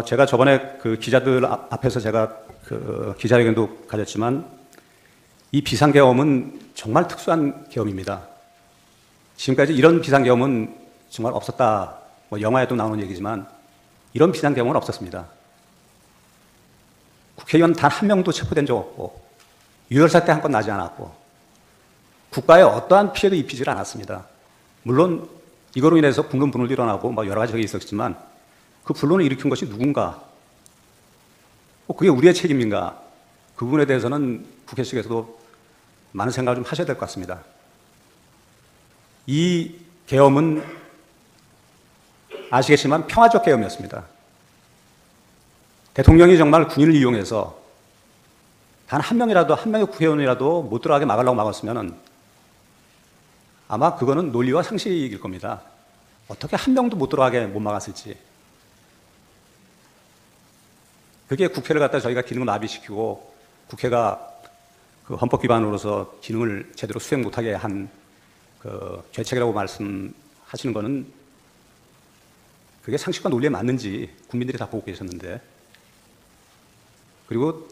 제가 저번에 그 기자들 앞에서 제가 그 기자회견도 가졌지만 이 비상계엄은 정말 특수한 계엄입니다. 지금까지 이런 비상계엄은 정말 없었다. 뭐 영화에도 나오는 얘기지만 이런 비상계엄은 없었습니다. 국회의원 단 한 명도 체포된 적 없고 유혈사태 한 건 나지 않았고 국가에 어떠한 피해도 입히지 않았습니다. 물론 이거로 인해서 분론 분울도 일어나고 뭐 여러 가지 적이 있었지만 그 분론을 일으킨 것이 누군가? 그게 우리의 책임인가? 그 부분에 대해서는 국회 측에서도 많은 생각을 좀 하셔야 될 것 같습니다. 이 계엄은 아시겠지만 평화적 계엄이었습니다. 대통령이 정말 군인을 이용해서 단 한 명이라도, 한 명의 국회의원이라도 못 들어가게 막으려고 막았으면 아마 그거는 논리와 상식일 겁니다. 어떻게 한 명도 못 들어가게 못 막았을지. 그게 국회를 갖다 저희가 기능을 마비시키고 국회가 그 헌법 위반으로서 기능을 제대로 수행 못하게 한 그 죄책이라고 말씀하시는 거는 그게 상식과 논리에 맞는지 국민들이 다 보고 계셨는데, 그리고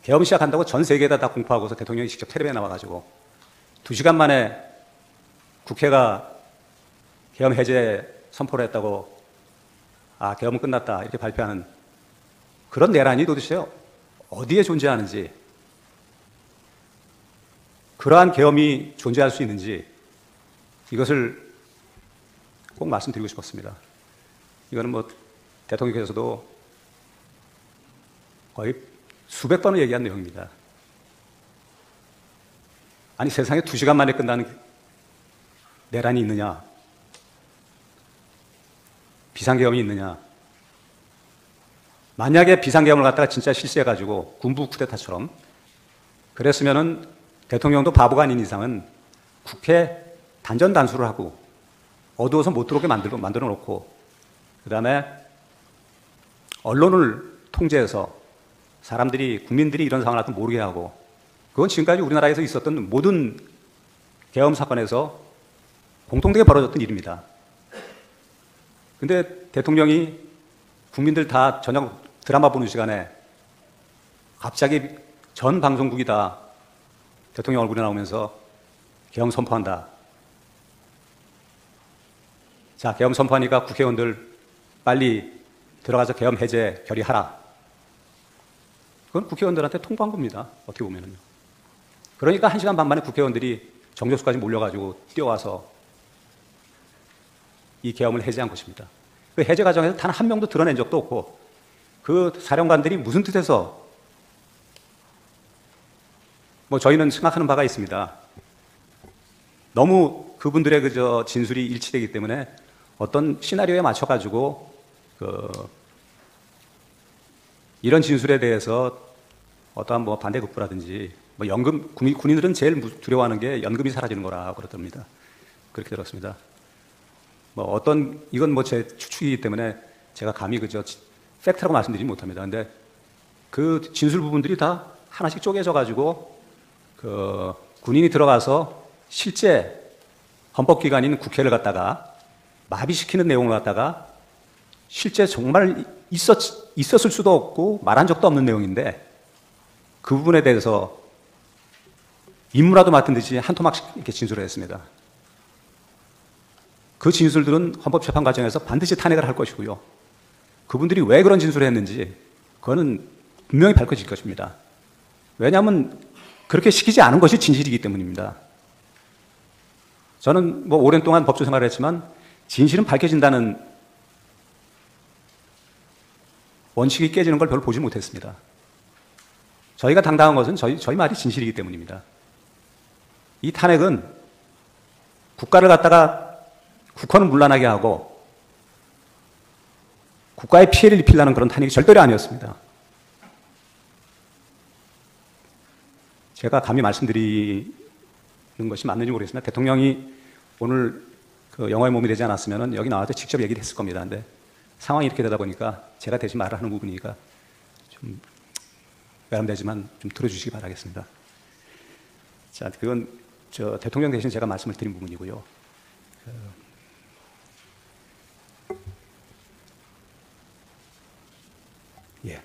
계엄 시작한다고 전 세계에다 다 공포하고서 대통령이 직접 텔레비에 나와가지고 2시간 만에 국회가 계엄 해제 선포를 했다고 계엄은 끝났다 이렇게 발표하는 그런 내란이 도대체 어디에 존재하는지, 그러한 계엄이 존재할 수 있는지 이것을 꼭 말씀드리고 싶었습니다. 이거는 뭐 대통령께서도 거의 수백 번을 얘기한 내용입니다. 아니 세상에 2시간 만에 끝나는 내란이 있느냐? 비상계엄이 있느냐? 만약에 비상계엄을 갖다가 진짜 실시해가지고 군부 쿠데타처럼 그랬으면은 대통령도 바보가 아닌 이상은 국회 단전단수를 하고 어두워서 못 들어오게 만들어 놓고 그 다음에 언론을 통제해서 사람들이, 국민들이 이런 상황을 갖다 모르게 하고, 그건 지금까지 우리나라에서 있었던 모든 계엄 사건에서 공통되게 벌어졌던 일입니다. 근데 대통령이 국민들 다 저녁 드라마 보는 시간에 갑자기 전 방송국이 다 대통령 얼굴이 나오면서 계엄 선포한다. 자, 계엄 선포하니까 국회의원들 빨리 들어가서 계엄 해제 결의하라. 그건 국회의원들한테 통보한 겁니다. 어떻게 보면은요. 그러니까 1시간 반 만에 국회의원들이 정족수까지 몰려가지고 뛰어와서 이 계엄을 해제한 것입니다. 그 해제 과정에서 단 한 명도 드러낸 적도 없고 그 사령관들이 무슨 뜻에서, 뭐 저희는 생각하는 바가 있습니다. 너무 그분들의 그저 진술이 일치되기 때문에 어떤 시나리오에 맞춰가지고 이런 진술에 대해서 어떠한 뭐 반대급부라든지 뭐 연금, 군인들은 제일 두려워하는 게 연금이 사라지는 거라고 그러답니다. 그렇게 들었습니다. 뭐 이건 뭐 제 추측이기 때문에 제가 감히 그저 팩트라고 말씀드리지 못합니다. 근데 그 진술 부분들이 다 하나씩 쪼개져 가지고 그 군인이 들어가서 실제 헌법기관인 국회를 갖다가 마비시키는 내용을 갖다가 실제 정말 있었을 수도 없고 말한 적도 없는 내용인데 그 부분에 대해서 임무라도 맡은 듯이 한 토막씩 이렇게 진술을 했습니다. 그 진술들은 헌법재판 과정에서 반드시 탄핵을 할 것이고요. 그분들이 왜 그런 진술을 했는지 그거는 분명히 밝혀질 것입니다. 왜냐하면 그렇게 시키지 않은 것이 진실이기 때문입니다. 저는 뭐 오랜 동안 법조 생활을 했지만 진실은 밝혀진다는 원칙이 깨지는 걸 별로 보지 못했습니다. 저희가 당당한 것은 저희 말이 진실이기 때문입니다. 이 탄핵은 국가를 갖다가 국헌을 문란하게 하고 국가에 피해를 입히려는 그런 탄핵이 절대로 아니었습니다. 제가 감히 말씀드리는 것이 맞는지 모르겠습니다. 대통령이 오늘 그 영화에 몸이 되지 않았으면 여기 나와서 직접 얘기를 했을 겁니다. 근데 상황이 이렇게 되다 보니까 제가 대신 말을 하는 부분이니까 좀 외람되지만 좀 들어주시기 바라겠습니다. 자, 그건 저 대통령 대신 제가 말씀을 드린 부분이고요. 예.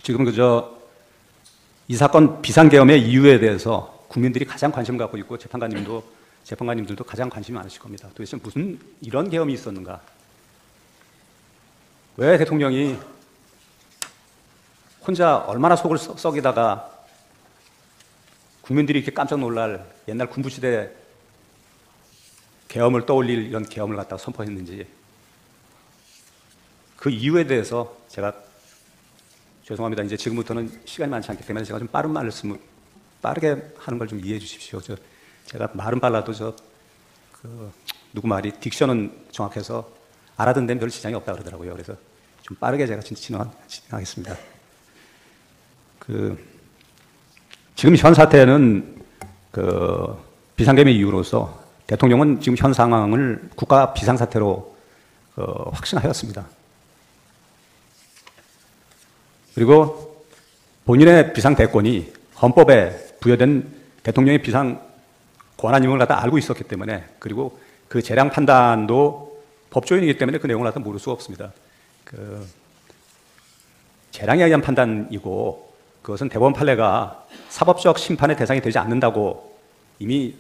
지금 이 사건 비상계엄의 이유에 대해서 국민들이 가장 관심 갖고 있고 재판관님들도 가장 관심이 많으실 겁니다. 도대체 무슨 이런 계엄이 있었는가? 왜 대통령이 혼자 얼마나 속을 썩이다가 국민들이 이렇게 깜짝 놀랄 옛날 군부시대 계엄을 떠올릴 이런 계엄을 갖다가 선포했는지, 그 이유에 대해서 제가 죄송합니다. 이제 지금부터는 시간이 많지 않기 때문에 제가 좀 빠른 말씀을 빠르게 하는 걸 좀 이해해 주십시오. 제가 말은 빨라도 누구 말이 딕션은 정확해서 알아듣는 데는 별 지장이 없다 그러더라고요. 그래서 좀 빠르게 제가 진행하겠습니다. 지금 현 사태는 비상계엄의 이유로서 대통령은 지금 현 상황을 국가 비상사태로 확신하였습니다. 그리고 본인의 비상대권이 헌법에 부여된 대통령의 비상 권한임을 갖다 알고 있었기 때문에, 그리고 그 재량 판단도 법조인이기 때문에 그 내용을 갖다 모를 수가 없습니다. 재량에 의한 판단이고, 그것은 대법원 판례가 사법적 심판의 대상이 되지 않는다고 이미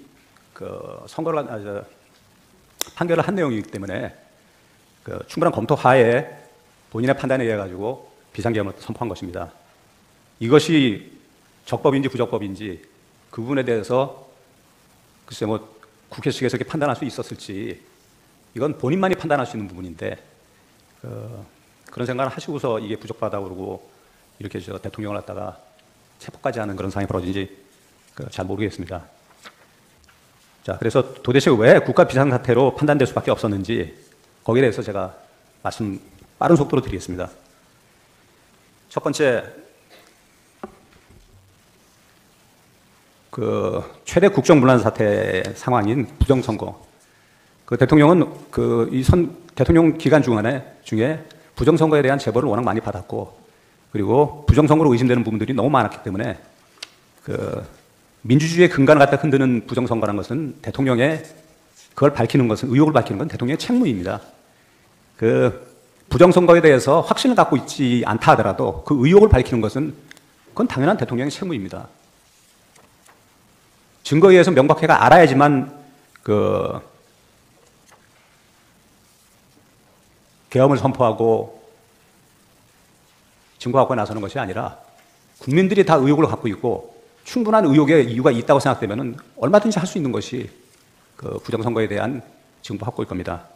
판결을 한 내용이기 때문에 충분한 검토 하에 본인의 판단에 의해 가지고 비상계엄을 선포한 것입니다. 이것이 적법인지 부적법인지 그 부분에 대해서 글쎄 국회 측에서 이렇게 판단할 수 있었을지, 이건 본인만이 판단할 수 있는 부분인데 그런 생각을 하시고서 이게 부적하다고 그러고 이렇게 대통령을 갖다가 체포까지 하는 그런 상황이 벌어진지 잘 모르겠습니다. 자, 그래서 도대체 왜 국가 비상사태로 판단될 수밖에 없었는지 거기에 대해서 제가 말씀 빠른 속도로 드리겠습니다. 첫 번째, 최대 국정문란 사태 상황인 부정선거. 대통령은 대통령 기간 중에 부정선거에 대한 제보를 워낙 많이 받았고, 그리고 부정선거로 의심되는 부분들이 너무 많았기 때문에 민주주의의 근간을 갖다 흔드는 부정선거라는 것은 대통령의 의혹을 밝히는 건 대통령의 책무입니다. 부정선거에 대해서 확신을 갖고 있지 않다 하더라도 그 의혹을 밝히는 것은 그건 당연한 대통령의 책무입니다. 증거에 의해서 명백하게 알아야지만 계엄을 선포하고 증거 확보에 나서는 것이 아니라, 국민들이 다 의혹을 갖고 있고 충분한 의혹의 이유가 있다고 생각되면 얼마든지 할 수 있는 것이 부정선거에 대한 증거 확보일 겁니다.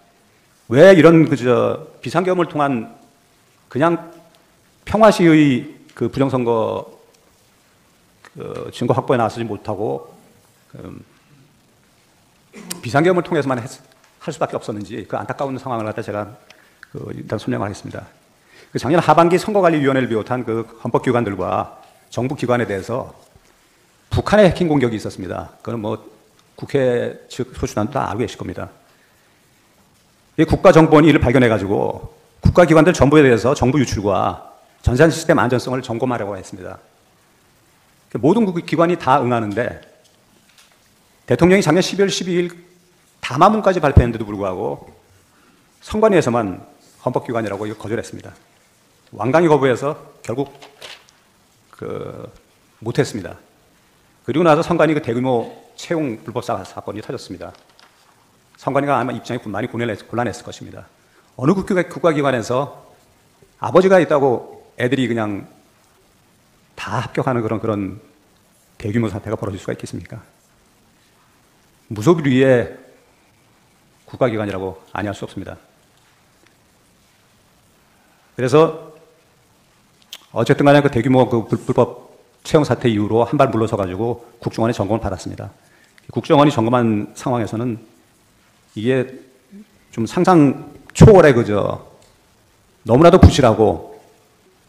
왜 이런 비상계엄을 통한 그냥 평화시의 부정선거 증거 확보에 나서지 못하고 비상계엄을 통해서만 할 수밖에 없었는지, 그 안타까운 상황을 갖다 제가 일단 설명하겠습니다. 작년 하반기 선거관리위원회를 비롯한 헌법기관들과 정부기관에 대해서 북한의 해킹 공격이 있었습니다. 그건 국회 측 소수단도 다 알고 계실 겁니다. 국가정보원이 이를 발견해가지고 국가기관들 전부에 대해서 정보 유출과 전산 시스템 안전성을 점검하려고 했습니다. 모든 기관이 다 응하는데, 대통령이 작년 12월 12일 담화문까지 발표했는데도 불구하고 선관위에서만 헌법기관이라고 거절했습니다. 완강히 거부해서 결국 못했습니다. 그리고 나서 선관위 대규모 채용 불법 사건이 터졌습니다. 선관위가 아마 입장이 많이 곤란했을 것입니다. 어느 국가기관에서 아버지가 있다고 애들이 그냥 다 합격하는 그런 대규모 사태가 벌어질 수가 있겠습니까? 무소불위의 국가기관이라고 아니할 수 없습니다. 그래서 어쨌든 간에 대규모 불법 채용 사태 이후로 한 발 물러서 가지고 국정원의 점검을 받았습니다. 국정원이 점검한 상황에서는 이게 좀 상상 초월의 너무나도 부실하고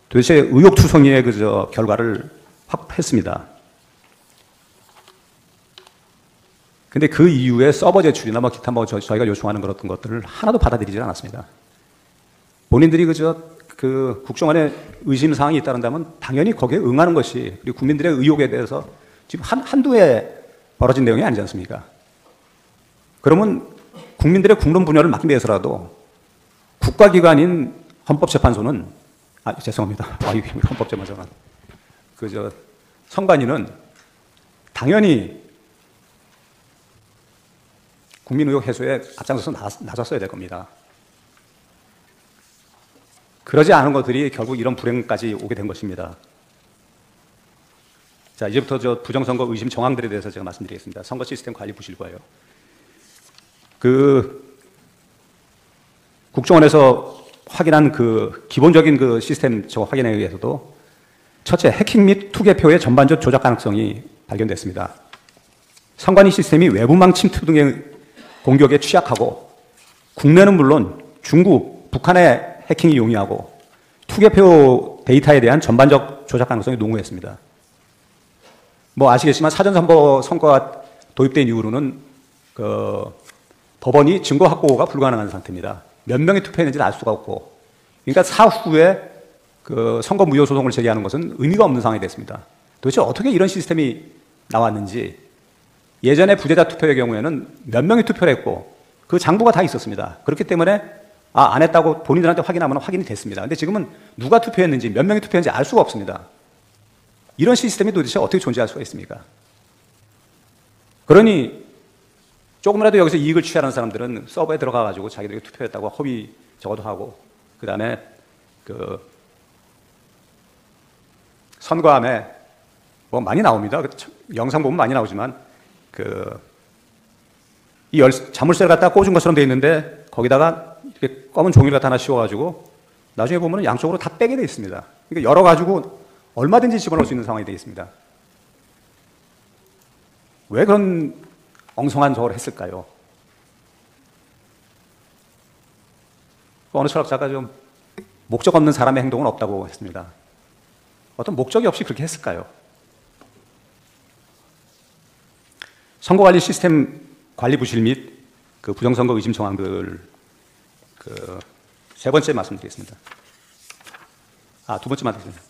도대체 의혹투성이의 결과를 확보했습니다. 근데 그 이후에 서버 제출이나 기타 저희가 요청하는 그런 것들을 하나도 받아들이지 않았습니다. 본인들이 국정원의 의심 사항이 있다는다면 당연히 거기에 응하는 것이, 그리고 국민들의 의혹에 대해서 지금 한두 해 벌어진 내용이 아니지 않습니까? 그러면 국민들의 국론 분열을 막기 위해서라도 국가기관인 헌법재판소는 죄송합니다. 이게 헌법제마저는. 선관위는 당연히 국민 의혹 해소에 앞장서서 나섰어야 될 겁니다. 그러지 않은 것들이 결국 이런 불행까지 오게 된 것입니다. 자, 이제부터 부정선거 의심 정황들에 대해서 제가 말씀드리겠습니다. 선거 시스템 관리 부실과요. 국정원에서 확인한 기본적인 시스템 확인에 의해서도 첫째, 해킹 및 투개표의 전반적 조작 가능성이 발견됐습니다. 선관위 시스템이 외부망 침투 등의 공격에 취약하고 국내는 물론 중국, 북한의 해킹이 용이하고 투개표 데이터에 대한 전반적 조작 가능성이 농후했습니다. 아시겠지만 사전선거가 도입된 이후로는 법원이 증거 확보가 불가능한 상태입니다. 몇 명이 투표했는지를 알 수가 없고, 그러니까 사후에 선거 무효 소송을 제기하는 것은 의미가 없는 상황이 됐습니다. 도대체 어떻게 이런 시스템이 나왔는지, 예전에 부재자 투표의 경우에는 몇 명이 투표를 했고 그 장부가 다 있었습니다. 그렇기 때문에 안 했다고 본인들한테 확인하면 확인이 됐습니다. 근데 지금은 누가 투표했는지 몇 명이 투표했는지 알 수가 없습니다. 이런 시스템이 도대체 어떻게 존재할 수가 있습니까? 그러니 조금이라도 여기서 이익을 취하는 사람들은 서버에 들어가가지고 자기들이 투표했다고 허위 적어도 하고, 그 다음에 선거함에 많이 나옵니다. 영상 보면 많이 나오지만 이 자물쇠를 갖다 꽂은 것처럼 돼 있는데 거기다가 이렇게 검은 종이를 갖다 하나 씌워가지고 나중에 보면 양쪽으로 다 빼게 돼 있습니다. 그러니까 열어가지고 얼마든지 집어넣을 수 있는 상황이 되어 있습니다. 왜 그런 엉성한 저걸 했을까요? 어느 철학자가 좀 목적 없는 사람의 행동은 없다고 했습니다. 어떤 목적이 없이 그렇게 했을까요? 선거관리 시스템 관리 부실 및 부정선거 의심 정황들 세 번째 말씀드리겠습니다. 두 번째 말씀드리겠습니다.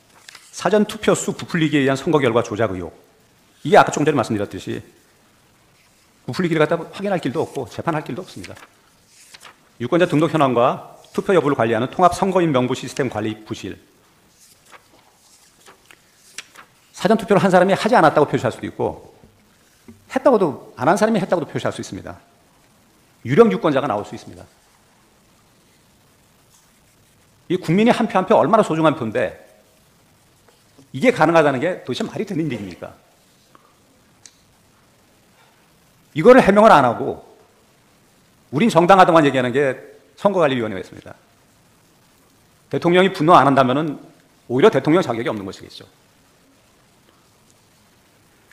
사전 투표수 부풀리기에 의한 선거 결과 조작 의혹. 이게 아까 좀 전에 말씀드렸듯이 부풀리기를 갖다 확인할 길도 없고 재판할 길도 없습니다. 유권자 등록 현황과 투표 여부를 관리하는 통합 선거인 명부 시스템 관리 부실. 사전 투표를 한 사람이 하지 않았다고 표시할 수도 있고, 했다고도 안 한 사람이 했다고도 표시할 수 있습니다. 유령 유권자가 나올 수 있습니다. 이 국민이 한 표 한 표 얼마나 소중한 표인데 이게 가능하다는 게 도대체 말이 되는 일입니까? 이거를 해명을 안 하고 우린 정당하다만 얘기하는 게 선거관리위원회였습니다. 대통령이 분노 안 한다면 오히려 대통령 자격이 없는 것이겠죠.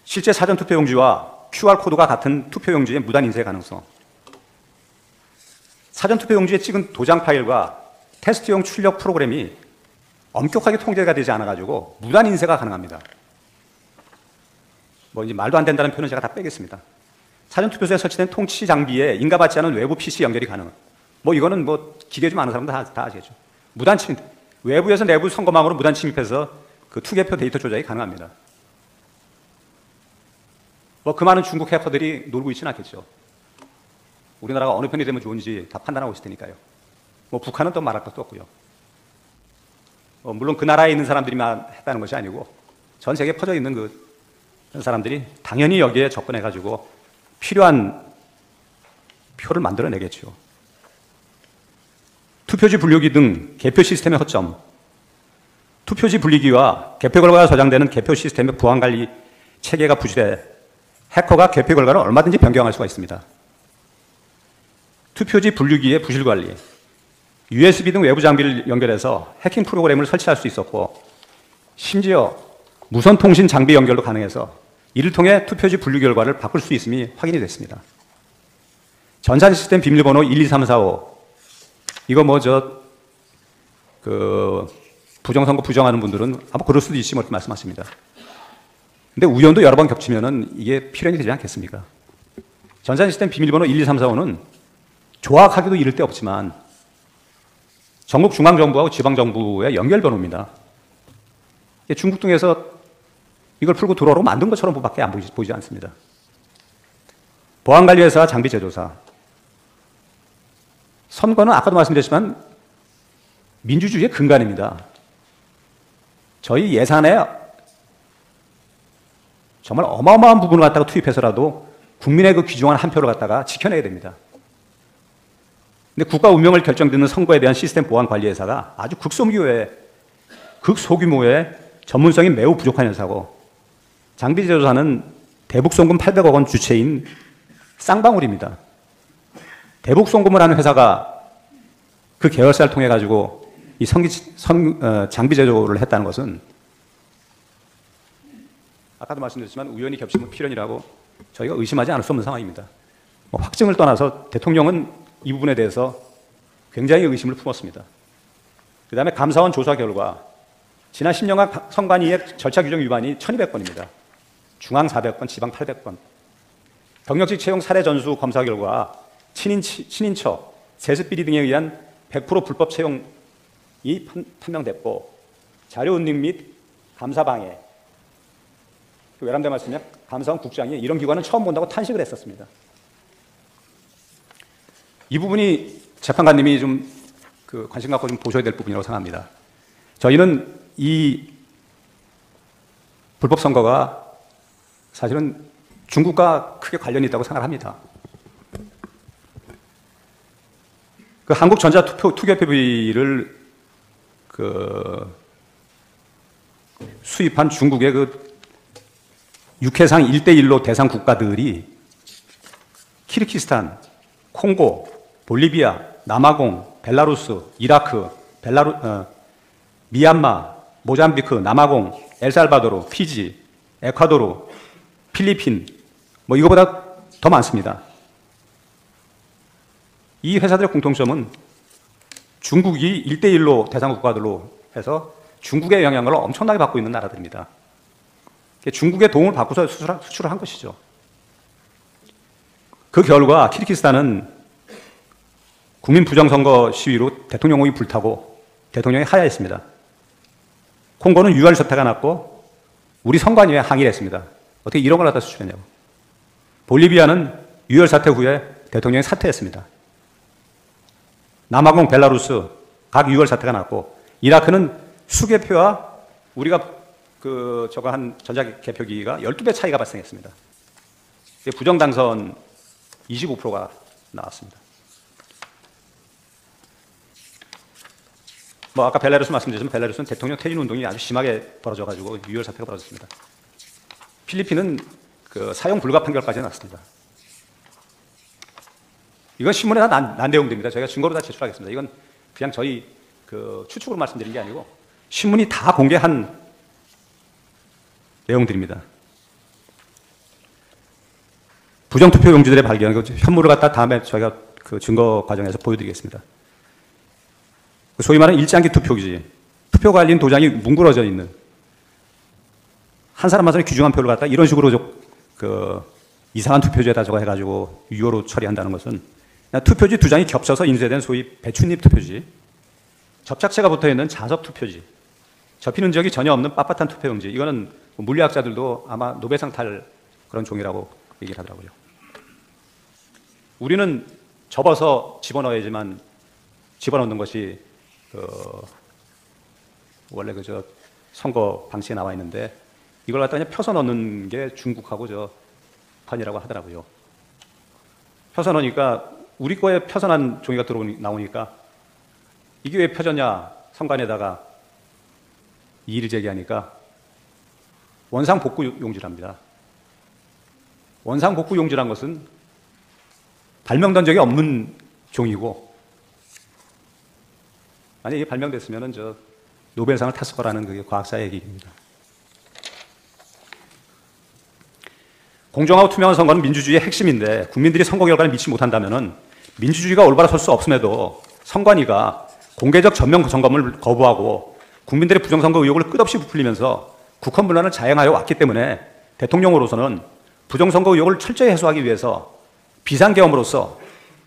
실제 사전투표용지와 QR코드가 같은 투표용지의 무단 인쇄 가능성, 사전투표용지에 찍은 도장 파일과 테스트용 출력 프로그램이 엄격하게 통제가 되지 않아가지고 무단 인쇄가 가능합니다. 이제 말도 안 된다는 표현은 제가 다 빼겠습니다. 사전투표소에 설치된 통치 장비에 인가받지 않은 외부 PC 연결이 가능. 이거는 기계 좀 아는 사람들 다 아시겠죠. 무단 침입, 외부에서 내부 선거망으로 무단 침입해서 투개표 데이터 조작이 가능합니다. 그 많은 중국 해커들이 놀고 있지는 않겠죠. 우리나라가 어느 편이 되면 좋은지 다 판단하고 있을 테니까요. 북한은 또 말할 것도 없고요. 물론 그 나라에 있는 사람들이만 했다는 것이 아니고 전 세계에 퍼져 있는 그런 사람들이 당연히 여기에 접근해가지고 필요한 표를 만들어내겠죠. 투표지 분류기 등 개표 시스템의 허점, 투표지 분리기와 개표 결과가 저장되는 개표 시스템의 보안 관리 체계가 부실해 해커가 개표 결과를 얼마든지 변경할 수가 있습니다. 투표지 분류기의 부실 관리, USB 등 외부 장비를 연결해서 해킹 프로그램을 설치할 수 있었고, 심지어 무선 통신 장비 연결도 가능해서 이를 통해 투표지 분류 결과를 바꿀 수 있음이 확인이 됐습니다. 전산 시스템 비밀번호 123455, 이거 부정선거 부정하는 분들은 아마 그럴 수도 있지 이렇게 말씀하십니다. 근데 우연도 여러 번 겹치면은 이게 필연이 되지 않겠습니까? 전산 시스템 비밀번호 12345는 조악하기도 이를 데 없지만 전국 중앙정부하고 지방정부의 연결번호입니다. 중국 등에서 이걸 풀고 들어오라고 만든 것처럼 밖에 안 보이지 않습니다. 보안관리회사 장비 제조사. 선거는 아까도 말씀드렸지만 민주주의의 근간입니다. 저희 예산에 정말 어마어마한 부분을 갖다가 투입해서라도 국민의 그 귀중한 한 표를 갖다가 지켜내야 됩니다. 근데 국가 운명을 결정짓는 선거에 대한 시스템 보안 관리 회사가 아주 극소규모의 전문성이 매우 부족한 회사고, 장비 제조사는 대북송금 800억 원 주체인 쌍방울입니다. 대북송금을 하는 회사가 그 계열사를 통해 가지고 이 장비 제조를 했다는 것은 아까도 말씀드렸지만 우연히 겹치면 필연이라고 저희가 의심하지 않을 수 없는 상황입니다. 확증을 떠나서 대통령은 이 부분에 대해서 굉장히 의심을 품었습니다. 그 다음에 감사원 조사 결과 지난 10년간 선관위의 절차 규정 위반이 1200건입니다. 중앙 400건, 지방 800건. 경력직 채용 사례 전수 검사 결과 친인처, 세습비리 등에 의한 100% 불법 채용이 판명됐고, 자료 은닉 및 감사 방해. 외람된 말씀이냐? 감사원 국장이 이런 기관은 처음 본다고 탄식을 했었습니다. 이 부분이 재판관님이 좀 관심 갖고 좀 보셔야 될 부분이라고 생각합니다. 저희는 이 불법 선거가 사실은 중국과 크게 관련이 있다고 생각합니다. 그 한국전자투표비를 수입한 중국의 육해상 1대1로 대상 국가들이 키르기스탄, 콩고, 볼리비아, 남아공, 벨라루스, 이라크, 미얀마, 모잠비크, 남아공, 엘살바도르, 피지, 에콰도르, 필리핀, 이거보다 더 많습니다. 이 회사들의 공통점은 중국이 1대1로 대상 국가들로 해서 중국의 영향을 엄청나게 받고 있는 나라들입니다. 중국의 도움을 받고서 수출을 한 것이죠. 그 결과 키르기스탄은 국민 부정선거 시위로 대통령이 불타고 대통령이 하야했습니다. 콩고는 유혈 사태가 났고 우리 선관위에 항의를 했습니다. 어떻게 이런 걸 갖다 수출했냐고. 볼리비아는 유혈 사태 후에 대통령이 사퇴했습니다. 남아공, 벨라루스 각 유혈 사태가 났고, 이라크는 수개표와 우리가 저거 한 전자개표기가 12배 차이가 발생했습니다. 부정당선 25%가 나왔습니다. 아까 벨라루스 말씀드렸지만 벨라루스는 대통령 퇴진 운동이 아주 심하게 벌어져가지고 유혈 사태가 벌어졌습니다. 필리핀은 사용 불가 판결까지 났습니다. 이건 신문에 다 난 내용들입니다. 저희가 증거로 다 제출하겠습니다. 이건 그냥 저희 추측으로 말씀드린 게 아니고 신문이 다 공개한 내용들입니다. 부정투표 용지들의 발견, 현물을 갖다 다음에 저희가 증거 과정에서 보여드리겠습니다. 소위 말하는 일장기 투표기지, 투표 관리인 도장이 뭉그러져 있는 한 사람 한 사람의 귀중한 표를 갖다 이런 식으로 이상한 투표지에다 저거 해가지고 유효로 처리한다는 것은 투표지 두 장이 겹쳐서 인쇄된 소위 배춧잎 투표지, 접착체가 붙어있는 자석 투표지, 접히는 적이 전혀 없는 빳빳한 투표용지, 이거는 물리학자들도 아마 노벨상 탈 그런 종이라고 얘기를 하더라고요. 우리는 접어서 집어넣어야지만 집어넣는 것이 원래 선거 방식에 나와 있는데 이걸 갖다 그냥 펴서 넣는 게 중국하고 판이라고 하더라고요. 펴서 넣으니까 우리 거에 펴서 난 종이가 나오니까 이게 왜 펴졌냐 선관에다가 이의를 제기하니까 원상 복구 용지랍니다. 원상 복구 용지란 것은 발명된 적이 없는 종이고, 만약에 이게 발명됐으면 노벨상을 탔을 거라는 그게 과학자의 얘기입니다. 공정하고 투명한 선거는 민주주의의 핵심인데 국민들이 선거 결과를 믿지 못한다면 민주주의가 올바로 설 수 없음에도 선관위가 공개적 전면 점검을 거부하고 국민들의 부정선거 의혹을 끝없이 부풀리면서 국헌문란을 자행하여 왔기 때문에 대통령으로서는 부정선거 의혹을 철저히 해소하기 위해서 비상계엄으로서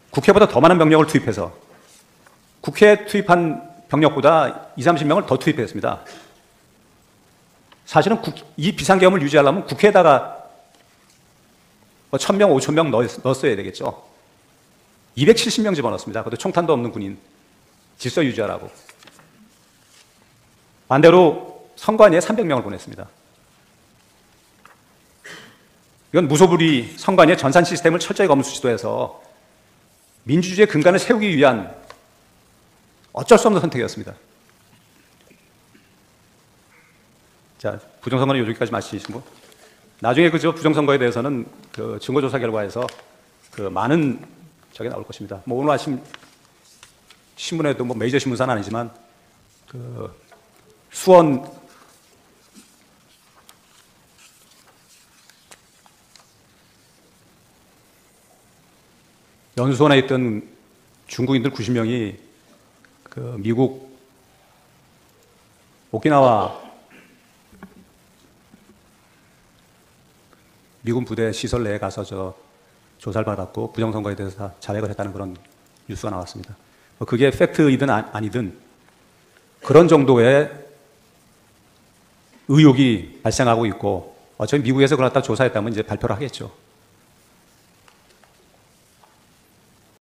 국회보다 더 많은 병력을 투입해서 국회에 투입한 병력보다 20, 30명을 더 투입했습니다. 사실은 이 비상계엄을 유지하려면 국회에다가 1000명, 5000명 넣었어야 되겠죠. 270명 집어넣었습니다. 그것도 총탄도 없는 군인 질서 유지하라고. 반대로 선관위에 300명을 보냈습니다. 이건 무소불위 선관위의 전산 시스템을 철저히 검수 시도해서 민주주의의 근간을 세우기 위한 어쩔 수 없는 선택이었습니다. 자, 부정선거는 여기까지 마치시고, 나중에 그저 부정선거에 대해서는 그 증거조사 결과에서 그 많은 저게 나올 것입니다. 뭐 오늘 아침 신문에도 뭐 메이저 신문사는 아니지만 그 수원 연수원에 있던 중국인들 90명이 그 미국 오키나와 미군 부대 시설 내에 가서 조사를 받았고 부정선거에 대해서 다 자백을 했다는 그런 뉴스가 나왔습니다. 그게 팩트이든 아니든 그런 정도의 의혹이 발생하고 있고 어차피 미국에서 그걸 갖다 조사했다면 이제 발표를 하겠죠.